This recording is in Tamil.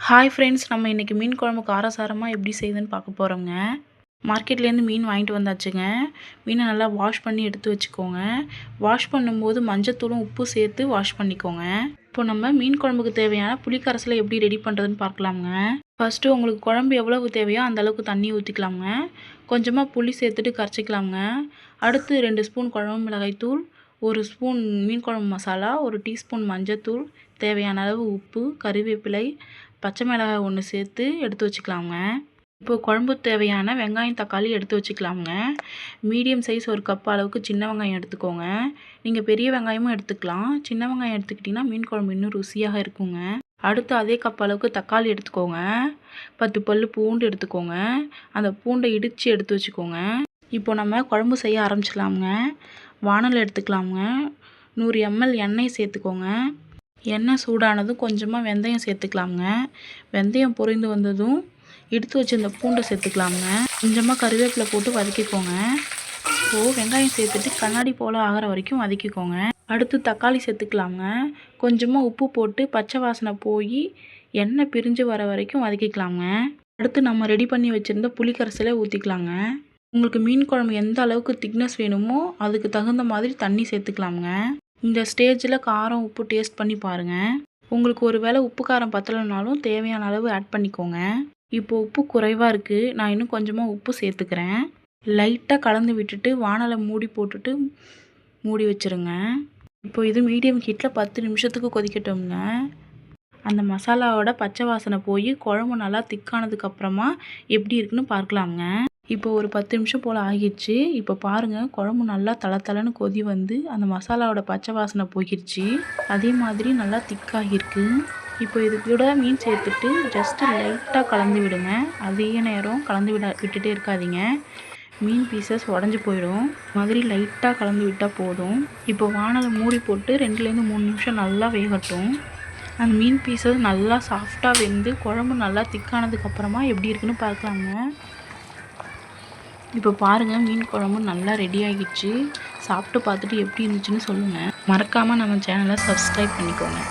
ஹாய் ஃப்ரெண்ட்ஸ், நம்ம இன்றைக்கி மீன் குழம்பு காரசாரமாக எப்படி செய்யுதுன்னு பார்க்க போகிறோங்க. மார்க்கெட்லேருந்து மீன் வாங்கிட்டு வந்தாச்சுங்க. மீனை நல்லா வாஷ் பண்ணி எடுத்து வச்சுக்கோங்க. வாஷ் பண்ணும்போது மஞ்சத்தூளும் உப்பு சேர்த்து வாஷ் பண்ணிக்கோங்க. இப்போ நம்ம மீன் குழம்புக்கு தேவையான புளிக்கரைசலை எப்படி ரெடி பண்ணுறதுன்னு பார்க்கலாங்க. ஃபஸ்ட்டு உங்களுக்கு குழம்பு எவ்வளவு தேவையோ அந்தளவுக்கு தண்ணி ஊற்றிக்கலாங்க. கொஞ்சமாக புளி சேர்த்துட்டு கரைச்சிக்கலாங்க. அடுத்து 2 ஸ்பூன் குழம்பு மிளகாய்த்தூள், 1 ஸ்பூன் மீன் குழம்பு மசாலா, 1 டீஸ்பூன் மஞ்சத்தூள், தேவையான அளவு உப்பு, கறிவேப்பிலை, பச்சை மிளகாய் 1 சேர்த்து எடுத்து வச்சுக்கலாங்க. இப்போ குழம்பு தேவையான வெங்காயம் தக்காளி எடுத்து வச்சுக்கலாங்க. மீடியம் சைஸ் 1 கப் அளவுக்கு சின்ன வெங்காயம் எடுத்துக்கோங்க. நீங்கள் பெரிய வெங்காயமும் எடுத்துக்கலாம். சின்ன வெங்காயம் எடுத்துக்கிட்டிங்கன்னா மீன் குழம்பு இன்னும் ருசியாக இருக்குங்க. அடுத்து அதே கப் அளவுக்கு தக்காளி எடுத்துக்கோங்க. 10 பல் பூண்டு எடுத்துக்கோங்க. அந்த பூண்டை இடித்து எடுத்து வச்சுக்கோங்க. இப்போ நம்ம குழம்பு செய்ய ஆரம்பிச்சிடலாமுங்க. வானல் எடுத்துக்கலாமுங்க. 100 ml எண்ணெய் சேர்த்துக்கோங்க. எண்ணெய் சூடானதும் கொஞ்சமாக வெந்தயம் சேர்த்துக்கலாமுங்க. வெந்தயம் பொரிந்து வந்ததும் எடுத்து வச்சுருந்த பூண்டை சேர்த்துக்கலாமுங்க. கொஞ்சமாக கருவேப்பிலை போட்டு வதக்கிக்கோங்க. இப்போது வெங்காயம் சேர்த்துட்டு கண்ணாடி போல் ஆகிற வரைக்கும் வதக்கிக்கோங்க. அடுத்து தக்காளி சேர்த்துக்கலாமுங்க. கொஞ்சமாக உப்பு போட்டு பச்சை வாசனை போய் எண்ணெய் பிரிஞ்சு வர வரைக்கும் வதக்கிக்கலாமுங்க. அடுத்து நம்ம ரெடி பண்ணி வச்சுருந்த புளிக்கரைசலை ஊற்றிக்கலாங்க. உங்களுக்கு மீன் குழம்பு எந்த அளவுக்கு திக்னஸ் வேணுமோ அதுக்கு தகுந்த மாதிரி தண்ணி சேர்த்துக்கலாமுங்க. இந்த ஸ்டேஜில் காரம் உப்பு டேஸ்ட் பண்ணி பாருங்கள். உங்களுக்கு ஒரு வேளை உப்பு காரம் பத்தலைனாலும் தேவையான அளவு ஆட் பண்ணிக்கோங்க. இப்போது உப்பு குறைவாக இருக்குது, நான் இன்னும் கொஞ்சமாக உப்பு சேர்த்துக்கிறேன். லைட்டாக கலந்து விட்டுட்டு வானலை மூடி போட்டுட்டு மூடி வச்சுருங்க. இப்போ இது மீடியம் ஹீட்டில் 10 நிமிஷத்துக்கு கொதிக்கட்டும்ங்க. அந்த மசாலாவோட பச்சை வாசனை போய் குழம்பு நல்லா திக்கானதுக்கப்புறமா எப்படி இருக்குன்னு பார்க்கலாமுங்க. இப்போ ஒரு 10 நிமிஷம் போல் ஆகிடுச்சு. இப்போ பாருங்கள், குழம்பு நல்லா தளன்னு கொதி வந்து அந்த மசாலாவோட பச்சை வாசனை போயிடுச்சு. அதே மாதிரி நல்லா திக்காகிருக்கு. இப்போ இது கூட மீன் சேர்த்துட்டு ஜஸ்ட்டு லைட்டாக கலந்து விடுங்க. அதிக நேரம் கலந்து விட்டுட்டே இருக்காதீங்க. மீன் பீசஸ் உடஞ்சி போயிடும். மாதிரி லைட்டாக கலந்து விட்டால் போதும். இப்போ வானலை மூடி போட்டு 2லேருந்து 3 நிமிஷம் நல்லா வேகட்டும். அந்த மீன் பீசஸ் நல்லா சாஃப்டாக வெந்து குழம்பு நல்லா திக்கானதுக்கப்புறமா எப்படி இருக்குன்னு பார்க்கலாங்க. இப்போ பாருங்கள், மீன் குழம்பு நல்லா ரெடி ஆகிடுச்சு. சாப்பிட்டு பார்த்துட்டு எப்படி இருந்துச்சுன்னு சொல்லுங்கள். மறக்காமல் நம்ம சேனலை சப்ஸ்கிரைப் பண்ணிக்கோங்க.